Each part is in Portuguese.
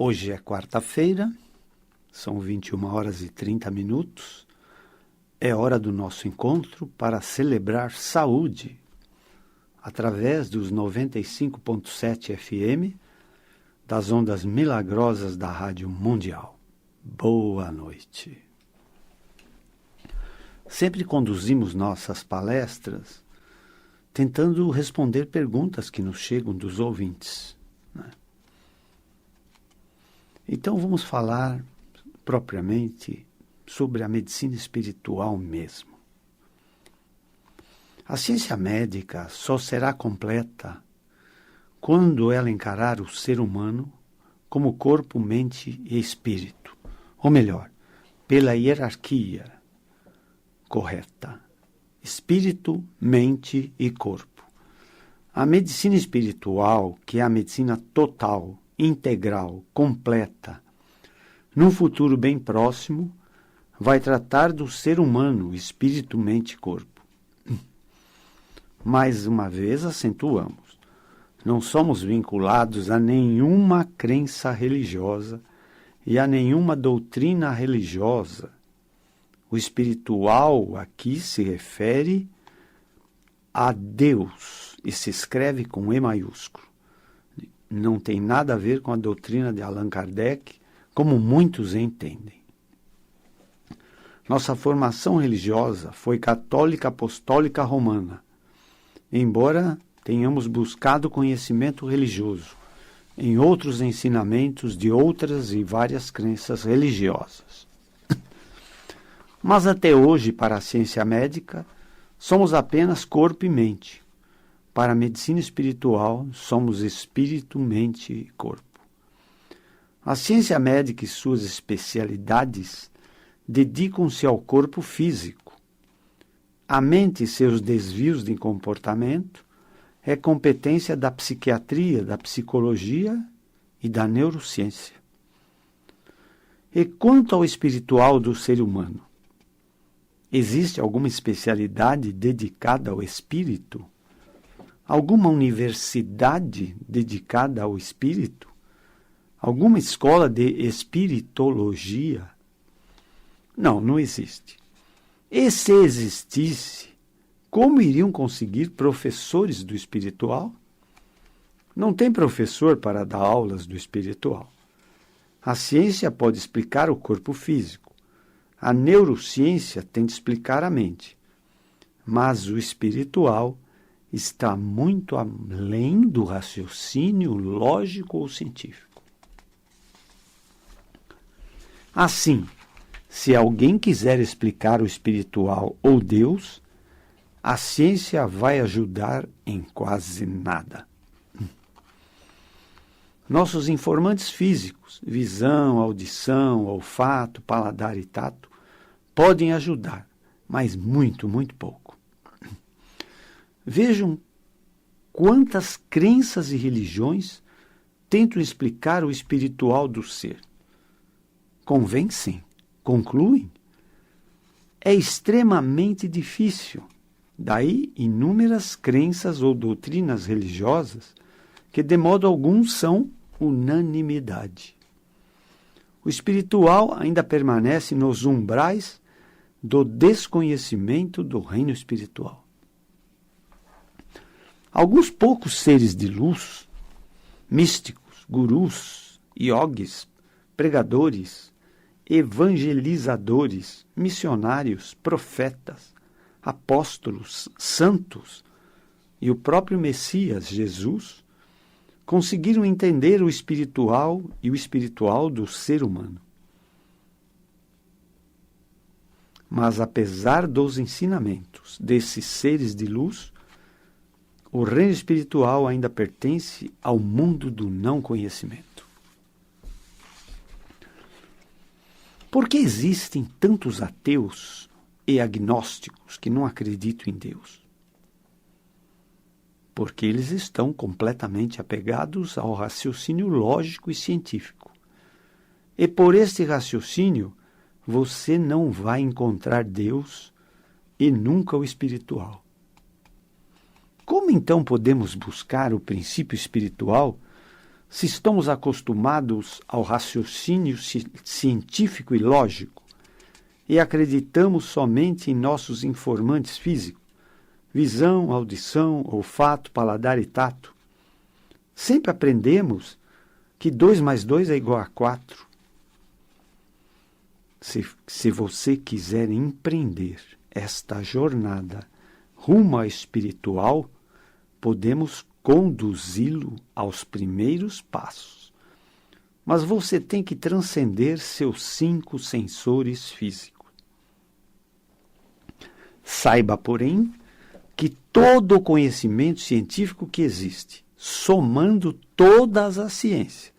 Hoje é quarta-feira, são 21h30. É hora do nosso encontro para celebrar saúde, através dos 95.7 FM, das ondas milagrosas da Rádio Mundial. Boa noite. Sempre conduzimos nossas palestras tentando responder perguntas que nos chegam dos ouvintes, né? Então vamos falar propriamente sobre a medicina espiritual mesmo. A ciência médica só será completa quando ela encarar o ser humano como corpo, mente e espírito. Ou melhor, pela hierarquia correta. Espírito, mente e corpo. A medicina espiritual, que é a medicina total, integral, completa, num futuro bem próximo, vai tratar do ser humano, espírito, mente e corpo. Mais uma vez acentuamos, não somos vinculados a nenhuma crença religiosa e a nenhuma doutrina religiosa. O espiritual aqui se refere a Deus e se escreve com E maiúsculo. Não tem nada a ver com a doutrina de Allan Kardec, como muitos entendem. Nossa formação religiosa foi católica apostólica romana, embora tenhamos buscado conhecimento religioso em outros ensinamentos de outras e várias crenças religiosas. Mas até hoje, para a ciência médica, somos apenas corpo e mente. Para a medicina espiritual, somos espírito, mente e corpo. A ciência médica e suas especialidades dedicam-se ao corpo físico. A mente e seus desvios de comportamento é competência da psiquiatria, da psicologia e da neurociência. E quanto ao espiritual do ser humano? Existe alguma especialidade dedicada ao espírito? Alguma universidade dedicada ao espírito? Alguma escola de espiritologia? Não existe. E se existisse, como iriam conseguir professores do espiritual? Não tem professor para dar aulas do espiritual. A ciência pode explicar o corpo físico. A neurociência tem de explicar a mente. Mas o espiritual está muito além do raciocínio lógico ou científico. Assim, se alguém quiser explicar o espiritual ou Deus, a ciência vai ajudar em quase nada. Nossos informantes físicos, visão, audição, olfato, paladar e tato, podem ajudar, mas muito, muito pouco. Vejam quantas crenças e religiões tentam explicar o espiritual do ser. Convencem? Concluem? É extremamente difícil. Daí inúmeras crenças ou doutrinas religiosas que, de modo algum, são unanimidade. O espiritual ainda permanece nos umbrais do desconhecimento do reino espiritual. Alguns poucos seres de luz, místicos, gurus, iogues, pregadores, evangelizadores, missionários, profetas, apóstolos, santos e o próprio Messias, Jesus, conseguiram entender o espiritual e o espiritual do ser humano. Mas apesar dos ensinamentos desses seres de luz, o reino espiritual ainda pertence ao mundo do não conhecimento. Por que existem tantos ateus e agnósticos que não acreditam em Deus? Porque eles estão completamente apegados ao raciocínio lógico e científico. E por este raciocínio, você não vai encontrar Deus e nunca o espiritual. Como então podemos buscar o princípio espiritual Se estamos acostumados ao raciocínio científico e lógico e acreditamos somente em nossos informantes físicos, visão, audição, olfato, paladar e tato, sempre aprendemos que 2 mais 2 é igual a 4. Se você quiser empreender esta jornada rumo ao espiritual, podemos conduzi-lo aos primeiros passos. Mas você tem que transcender seus 5 sensores físicos. Saiba, porém, que todo o conhecimento científico que existe, somando todas as ciências,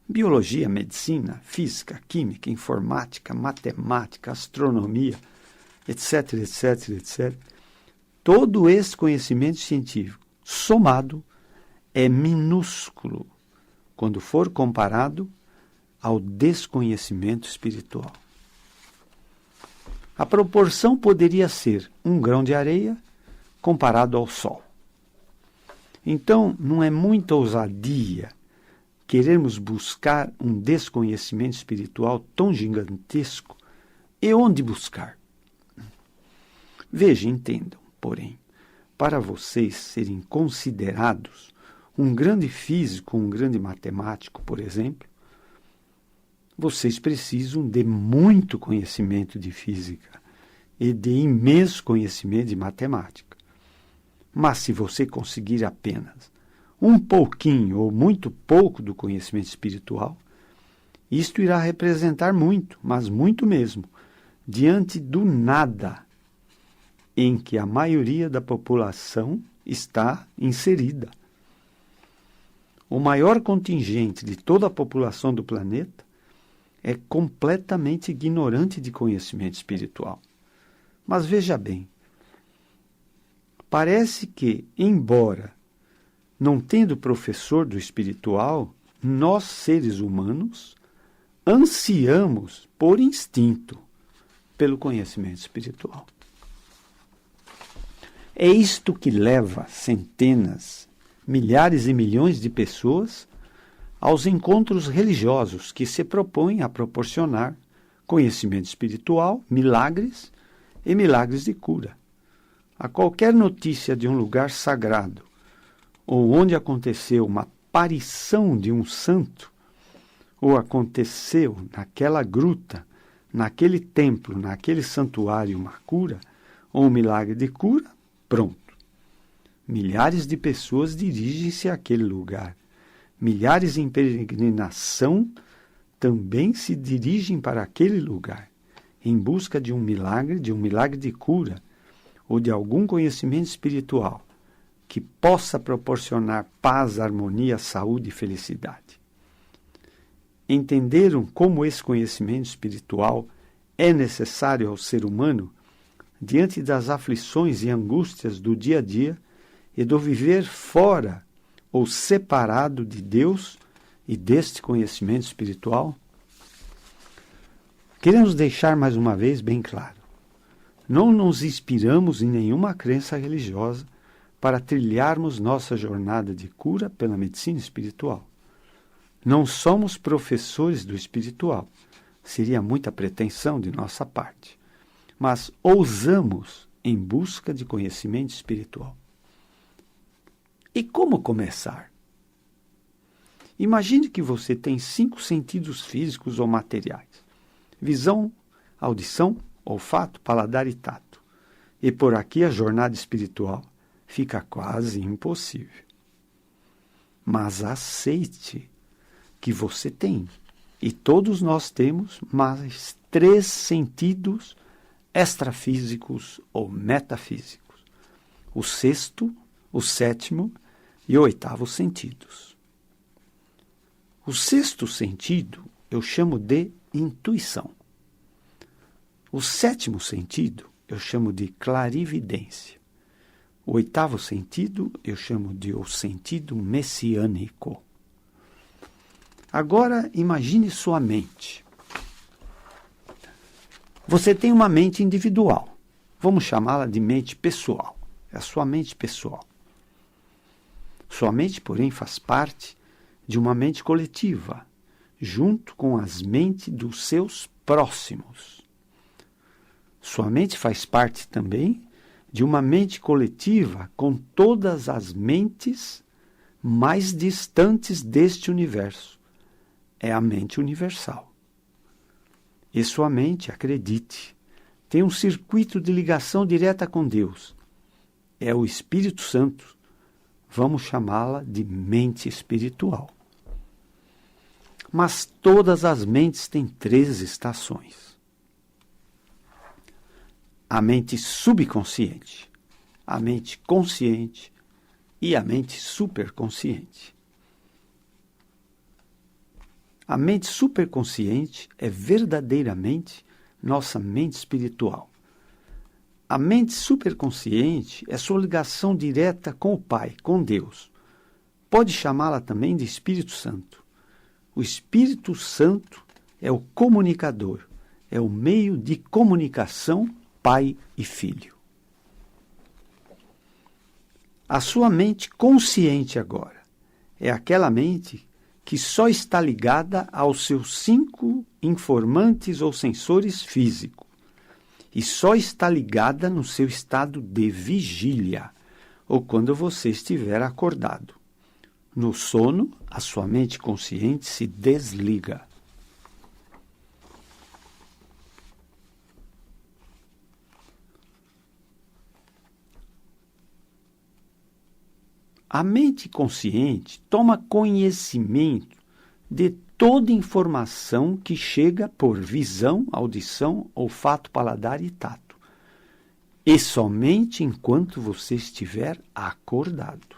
biologia, medicina, física, química, informática, matemática, astronomia, etc., etc., etc., todo esse conhecimento científico somado é minúsculo quando for comparado ao desconhecimento espiritual. A proporção poderia ser 1 grão de areia comparado ao Sol. Então, não é muita ousadia querermos buscar um desconhecimento espiritual tão gigantesco. E onde buscar? Veja, entendam, porém, para vocês serem considerados um grande físico, um grande matemático, por exemplo, vocês precisam de muito conhecimento de física e de imenso conhecimento de matemática. Mas se você conseguir apenas um pouquinho ou muito pouco do conhecimento espiritual, isto irá representar muito, mas muito mesmo, diante do nada em que a maioria da população está inserida. O maior contingente de toda a população do planeta é completamente ignorante de conhecimento espiritual. Mas veja bem, parece que, embora não tendo professor do espiritual, nós, seres humanos, ansiamos por instinto pelo conhecimento espiritual. É isto que leva centenas, milhares e milhões de pessoas aos encontros religiosos que se propõem a proporcionar conhecimento espiritual, milagres e milagres de cura. A qualquer notícia de um lugar sagrado ou onde aconteceu uma aparição de um santo, ou aconteceu naquela gruta, naquele templo, naquele santuário uma cura, ou um milagre de cura, pronto. Milhares de pessoas dirigem-se àquele lugar. Milhares em peregrinação também se dirigem para aquele lugar, em busca de um milagre de cura, ou de algum conhecimento espiritual que possa proporcionar paz, harmonia, saúde e felicidade. Entenderam como esse conhecimento espiritual é necessário ao ser humano diante das aflições e angústias do dia a dia e do viver fora ou separado de Deus e deste conhecimento espiritual? Queremos deixar mais uma vez bem claro: não nos inspiramos em nenhuma crença religiosa para trilharmos nossa jornada de cura pela medicina espiritual. Não somos professores do espiritual. Seria muita pretensão de nossa parte. Mas ousamos em busca de conhecimento espiritual. E como começar? Imagine que você tem 5 sentidos físicos ou materiais: visão, audição, olfato, paladar e tato. E por aqui a jornada espiritual fica quase impossível. Mas aceite que você tem, e todos nós temos, mais 3 sentidos extrafísicos ou metafísicos: o 6º, o 7º e o 8º sentidos. O 6º sentido eu chamo de intuição. O 7º sentido eu chamo de clarividência. O 8º sentido eu chamo de o sentido messiânico. Agora imagine sua mente. Você tem uma mente individual. Vamos chamá-la de mente pessoal. É a sua mente pessoal. Sua mente, porém, faz parte de uma mente coletiva, junto com as mentes dos seus próximos. Sua mente faz parte também de uma mente coletiva com todas as mentes mais distantes deste universo. É a mente universal. E sua mente, acredite, tem um circuito de ligação direta com Deus. É o Espírito Santo. Vamos chamá-la de mente espiritual. Mas todas as mentes têm 3 estações. A mente subconsciente, a mente consciente e a mente superconsciente. A mente superconsciente é verdadeiramente nossa mente espiritual. A mente superconsciente é sua ligação direta com o Pai, com Deus. Pode chamá-la também de Espírito Santo. O Espírito Santo é o comunicador, é o meio de comunicação Pai e Filho. A sua mente consciente agora é aquela mente que só está ligada aos seus 5 informantes ou sensores físicos e só está ligada no seu estado de vigília ou quando você estiver acordado. No sono, a sua mente consciente se desliga. A mente consciente toma conhecimento de toda informação que chega por visão, audição, olfato, paladar e tato. E somente enquanto você estiver acordado.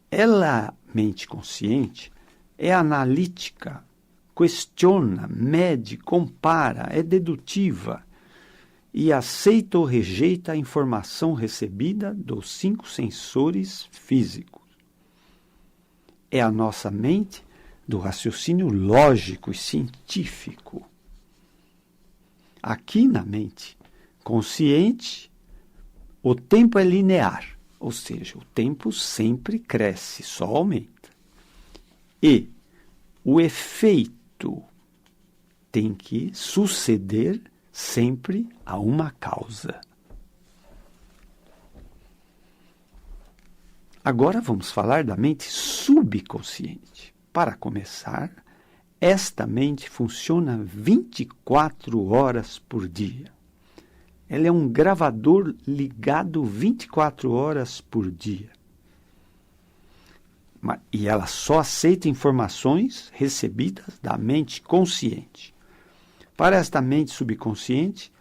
Ela, mente consciente, é analítica, questiona, mede, compara, é dedutiva e aceita ou rejeita a informação recebida dos 5 sensores físicos. É a nossa mente do raciocínio lógico e científico. Aqui na mente consciente, o tempo é linear, ou seja, o tempo sempre cresce, só aumenta. E o efeito tem que suceder sempre a uma causa. Agora vamos falar da mente subconsciente. Para começar, esta mente funciona 24 horas por dia. Ela é um gravador ligado 24 horas por dia. E ela só aceita informações recebidas da mente consciente. Para esta mente subconsciente,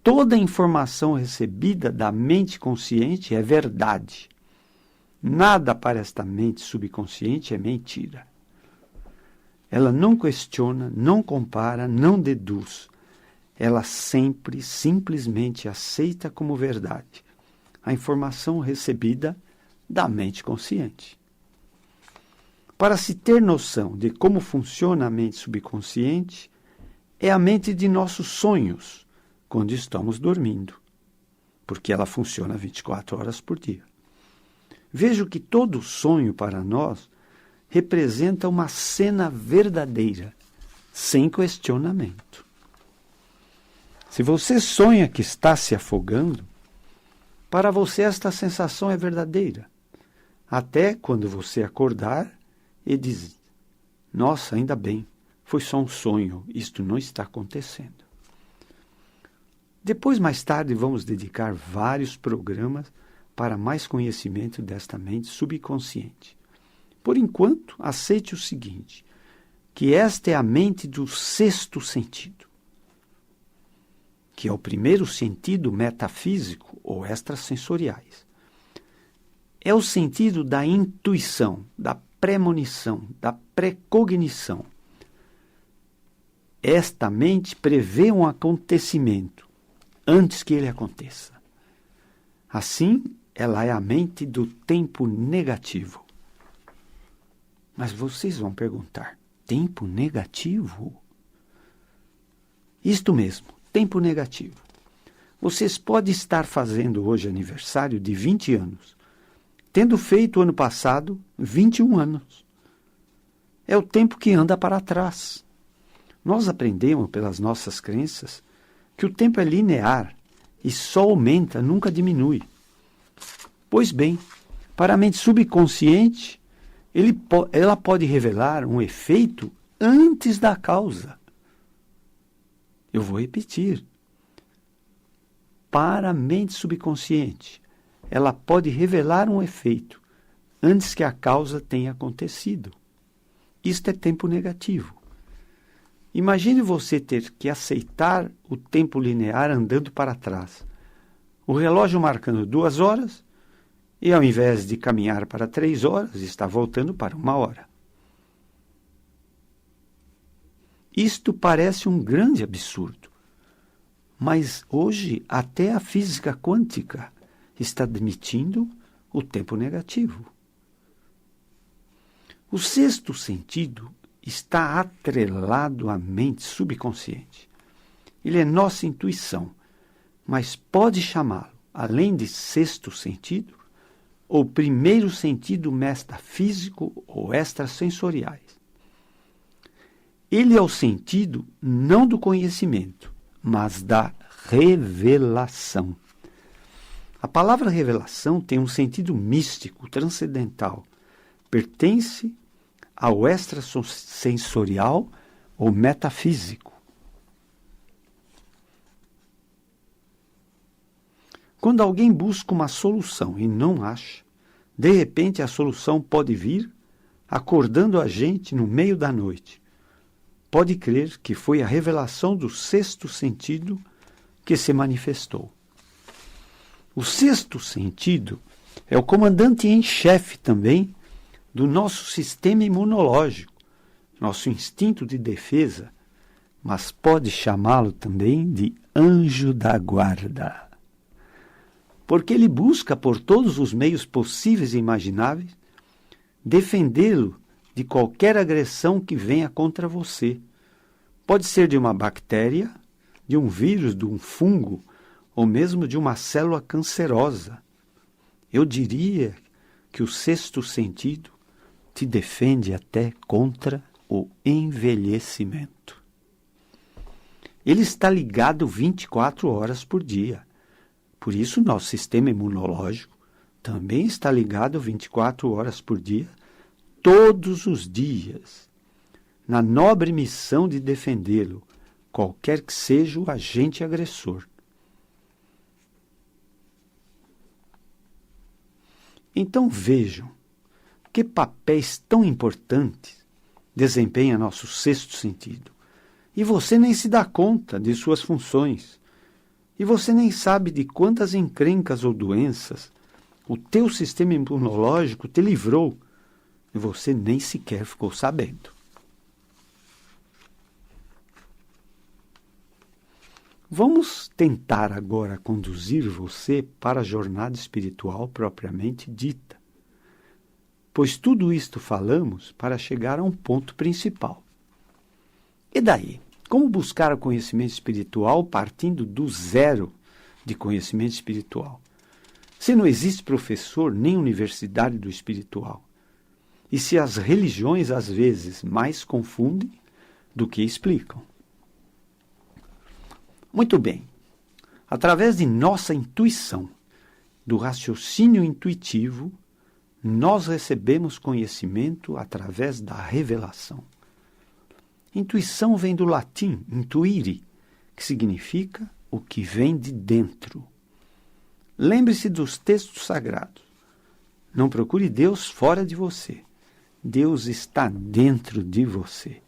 toda informação recebida da mente consciente é verdade. Nada para esta mente subconsciente é mentira. Ela não questiona, não compara, não deduz. Ela sempre, simplesmente aceita como verdade a informação recebida da mente consciente. Para se ter noção de como funciona a mente subconsciente, é a mente de nossos sonhos, quando estamos dormindo, porque ela funciona 24 horas por dia. Vejo que todo sonho para nós representa uma cena verdadeira, sem questionamento. Se você sonha que está se afogando, para você esta sensação é verdadeira. Até quando você acordar e dizer, nossa, ainda bem, foi só um sonho, isto não está acontecendo. Depois, mais tarde, vamos dedicar vários programas para mais conhecimento desta mente subconsciente. Por enquanto, aceite o seguinte, que esta é a mente do 6º sentido, que é o primeiro sentido metafísico ou extrasensoriais. É o sentido da intuição, da premonição, da precognição. Esta mente prevê um acontecimento antes que ele aconteça. Assim, ela é a mente do tempo negativo. Mas vocês vão perguntar, tempo negativo? Isto mesmo, tempo negativo. Vocês podem estar fazendo hoje aniversário de 20 anos, tendo feito ano passado 21 anos. é o tempo que anda para trás. Nós aprendemos pelas nossas crenças que o tempo é linear e só aumenta, nunca diminui. Pois bem, para a mente subconsciente, ela pode revelar um efeito antes da causa. Eu vou repetir. Para a mente subconsciente, ela pode revelar um efeito antes que a causa tenha acontecido. Isto é tempo negativo. Imagine você ter que aceitar o tempo linear andando para trás. O relógio marcando 2 horas e, ao invés de caminhar para 3 horas, está voltando para 1 hora. Isto parece um grande absurdo. Mas hoje até a física quântica está admitindo o tempo negativo. O sexto sentido está atrelado à mente subconsciente. Ele é nossa intuição, mas pode chamá-lo, além de sexto sentido, ou primeiro sentido metafísico ou extrasensoriais. Ele é o sentido não do conhecimento, mas da revelação. A palavra revelação tem um sentido místico, transcendental. Pertence ao extrasensorial ou metafísico. Quando alguém busca uma solução e não acha, de repente a solução pode vir acordando a gente no meio da noite. Pode crer que foi a revelação do sexto sentido que se manifestou. O sexto sentido é o comandante em chefe também do nosso sistema imunológico, nosso instinto de defesa, mas pode chamá-lo também de anjo da guarda. Porque ele busca por todos os meios possíveis e imagináveis defendê-lo de qualquer agressão que venha contra você. Pode ser de uma bactéria, de um vírus, de um fungo, ou mesmo de uma célula cancerosa. Eu diria que o sexto sentido te defende até contra o envelhecimento. Ele está ligado 24 horas por dia. Por isso, nosso sistema imunológico também está ligado 24 horas por dia, todos os dias, na nobre missão de defendê-lo, qualquer que seja o agente agressor. Então vejam que papéis tão importantes desempenha nosso sexto sentido. E você nem se dá conta de suas funções. E você nem sabe de quantas encrencas ou doenças o teu sistema imunológico te livrou. E você nem sequer ficou sabendo. Vamos tentar agora conduzir você para a jornada espiritual propriamente dita. Pois tudo isto falamos para chegar a um ponto principal. E daí? Como buscar o conhecimento espiritual partindo do zero de conhecimento espiritual? Se não existe professor nem universidade do espiritual. E se as religiões às vezes mais confundem do que explicam. Muito bem. Através de nossa intuição, do raciocínio intuitivo, nós recebemos conhecimento através da revelação. Intuição vem do latim, intuire, que significa o que vem de dentro. Lembre-se dos textos sagrados. Não procure Deus fora de você. Deus está dentro de você,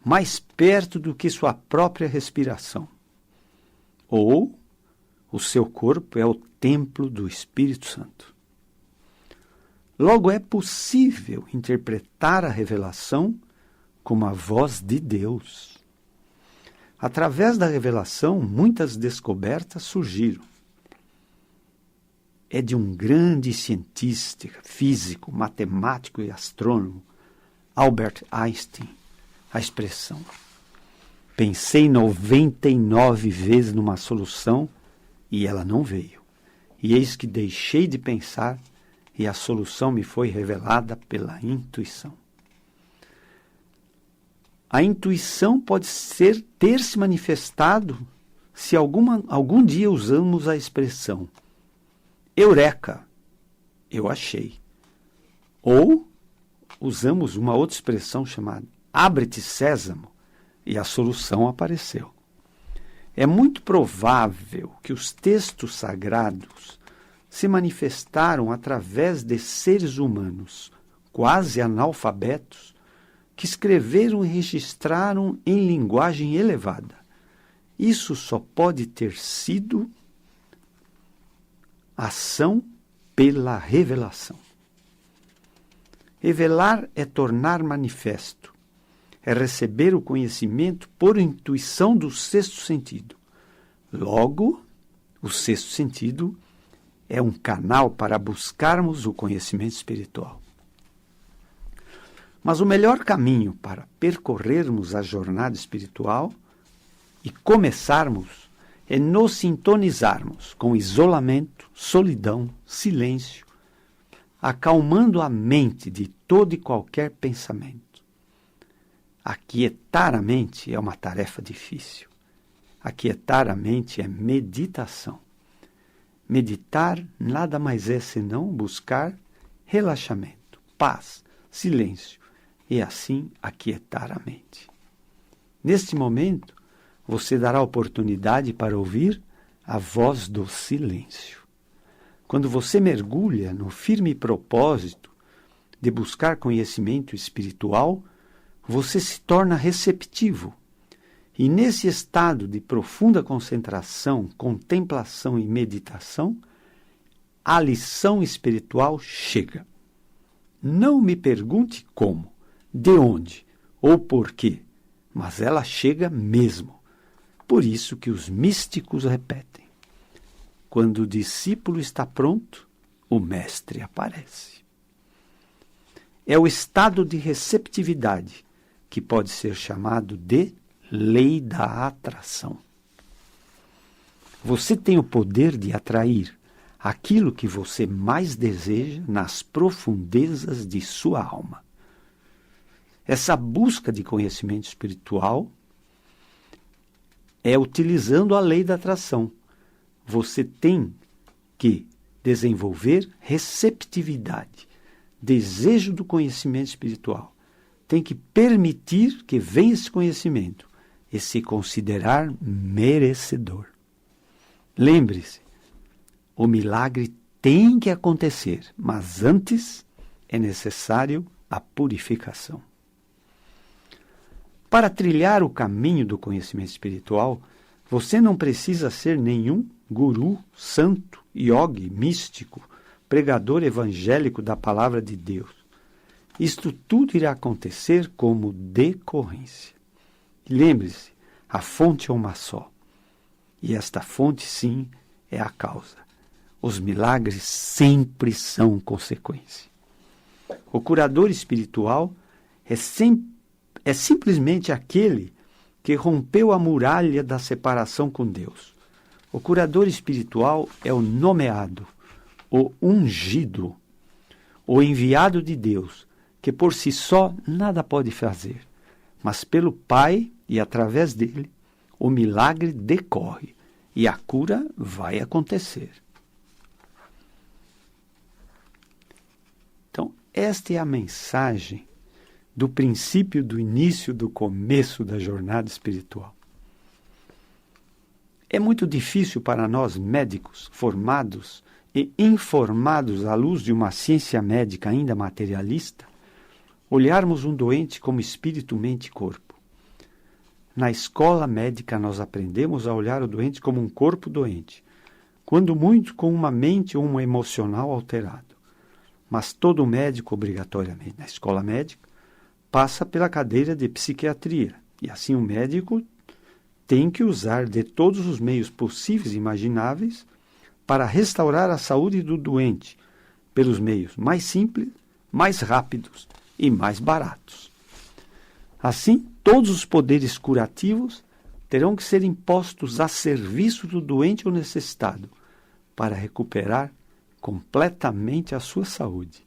mais perto do que sua própria respiração. Ou o seu corpo é o templo do Espírito Santo. Logo, é possível interpretar a revelação como a voz de Deus. Através da revelação, muitas descobertas surgiram. É de um grande cientista, físico, matemático e astrônomo, Albert Einstein, a expressão: pensei 99 vezes numa solução e ela não veio. E eis que deixei de pensar e a solução me foi revelada pela intuição. A intuição pode ter se manifestado se algum dia usamos a expressão eureka, eu achei. Ou usamos uma outra expressão chamada abre-te sésamo e a solução apareceu. É muito provável que os textos sagrados se manifestaram através de seres humanos quase analfabetos que escreveram e registraram em linguagem elevada. Isso só pode ter sido ação pela revelação. Revelar é tornar manifesto, é receber o conhecimento por intuição do sexto sentido. Logo, o sexto sentido é um canal para buscarmos o conhecimento espiritual. Mas o melhor caminho para percorrermos a jornada espiritual e começarmos é nos sintonizarmos com isolamento, solidão, silêncio, acalmando a mente de todo e qualquer pensamento. Aquietar a mente é uma tarefa difícil. Aquietar a mente é meditação. Meditar nada mais é senão buscar relaxamento, paz, silêncio e assim aquietar a mente. Neste momento, você dará oportunidade para ouvir a voz do silêncio. Quando você mergulha no firme propósito de buscar conhecimento espiritual, você se torna receptivo. E nesse estado de profunda concentração, contemplação e meditação, a lição espiritual chega. Não me pergunte como, de onde ou por quê, mas ela chega mesmo. Por isso que os místicos repetem: quando o discípulo está pronto, o mestre aparece. É o estado de receptividade que pode ser chamado de lei da atração. Você tem o poder de atrair aquilo que você mais deseja nas profundezas de sua alma. Essa busca de conhecimento espiritual é utilizando a lei da atração. Você tem que desenvolver receptividade, desejo do conhecimento espiritual. Tem que permitir que venha esse conhecimento e se considerar merecedor. Lembre-se, o milagre tem que acontecer, mas antes é necessário a purificação. Para trilhar o caminho do conhecimento espiritual, você não precisa ser nenhum guru, santo, yogi, místico, pregador evangélico da palavra de Deus. Isto tudo irá acontecer como decorrência. Lembre-se, a fonte é uma só. E esta fonte, sim, é a causa. Os milagres sempre são consequência. O curador espiritual é simplesmente aquele que rompeu a muralha da separação com Deus. O curador espiritual é o nomeado, o ungido, o enviado de Deus, que por si só nada pode fazer, mas pelo Pai e através dele, o milagre decorre e a cura vai acontecer. Então, esta é a mensagem do princípio, do início, do começo da jornada espiritual. É muito difícil para nós médicos formados e informados à luz de uma ciência médica ainda materialista, olharmos um doente como espírito, mente e corpo. Na escola médica nós aprendemos a olhar o doente como um corpo doente, quando muito com uma mente ou um emocional alterado. Mas todo médico, obrigatoriamente, na escola médica, passa pela cadeira de psiquiatria. E assim o médico tem que usar de todos os meios possíveis e imagináveis para restaurar a saúde do doente, pelos meios mais simples, mais rápidos e mais baratos. Assim, todos os poderes curativos terão que ser impostos a serviço do doente ou necessitado para recuperar completamente a sua saúde.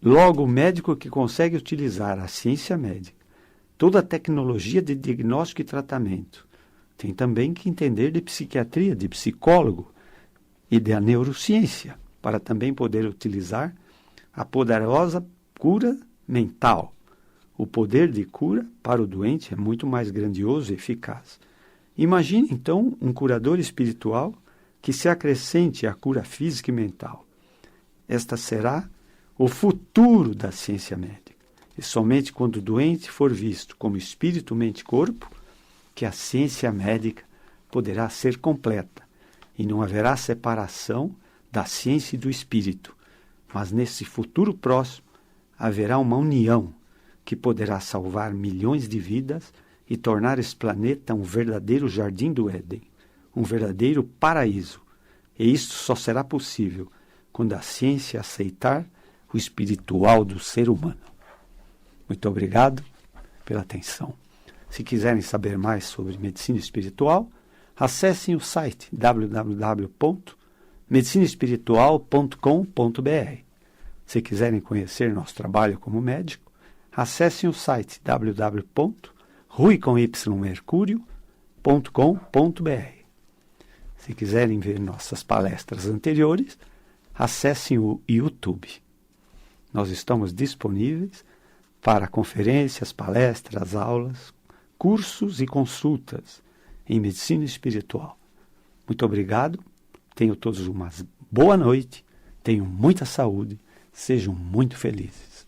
Logo, o médico que consegue utilizar a ciência médica toda a tecnologia de diagnóstico e tratamento. Tem também que entender de psiquiatria, de psicólogo e da neurociência, para também poder utilizar a poderosa cura mental. O poder de cura para o doente é muito mais grandioso e eficaz. Imagine, então, um curador espiritual que se acrescente à cura física e mental. Esta será o futuro da ciência médica. E somente quando o doente for visto como espírito, mente e corpo, que a ciência médica poderá ser completa e não haverá separação da ciência e do espírito. Mas nesse futuro próximo haverá uma união que poderá salvar milhões de vidas e tornar esse planeta um verdadeiro jardim do Éden, um verdadeiro paraíso. E isto só será possível quando a ciência aceitar o espiritual do ser humano. Muito obrigado pela atenção. Se quiserem saber mais sobre medicina espiritual, acessem o site www.medicinaespiritual.com.br. Se quiserem conhecer nosso trabalho como médico, acessem o site www.ruicomercurio.com.br. Se quiserem ver nossas palestras anteriores, acessem o YouTube. Nós estamos disponíveis para conferências, palestras, aulas, cursos e consultas em medicina espiritual. Muito obrigado. Tenham todos uma boa noite. Tenham muita saúde. Sejam muito felizes.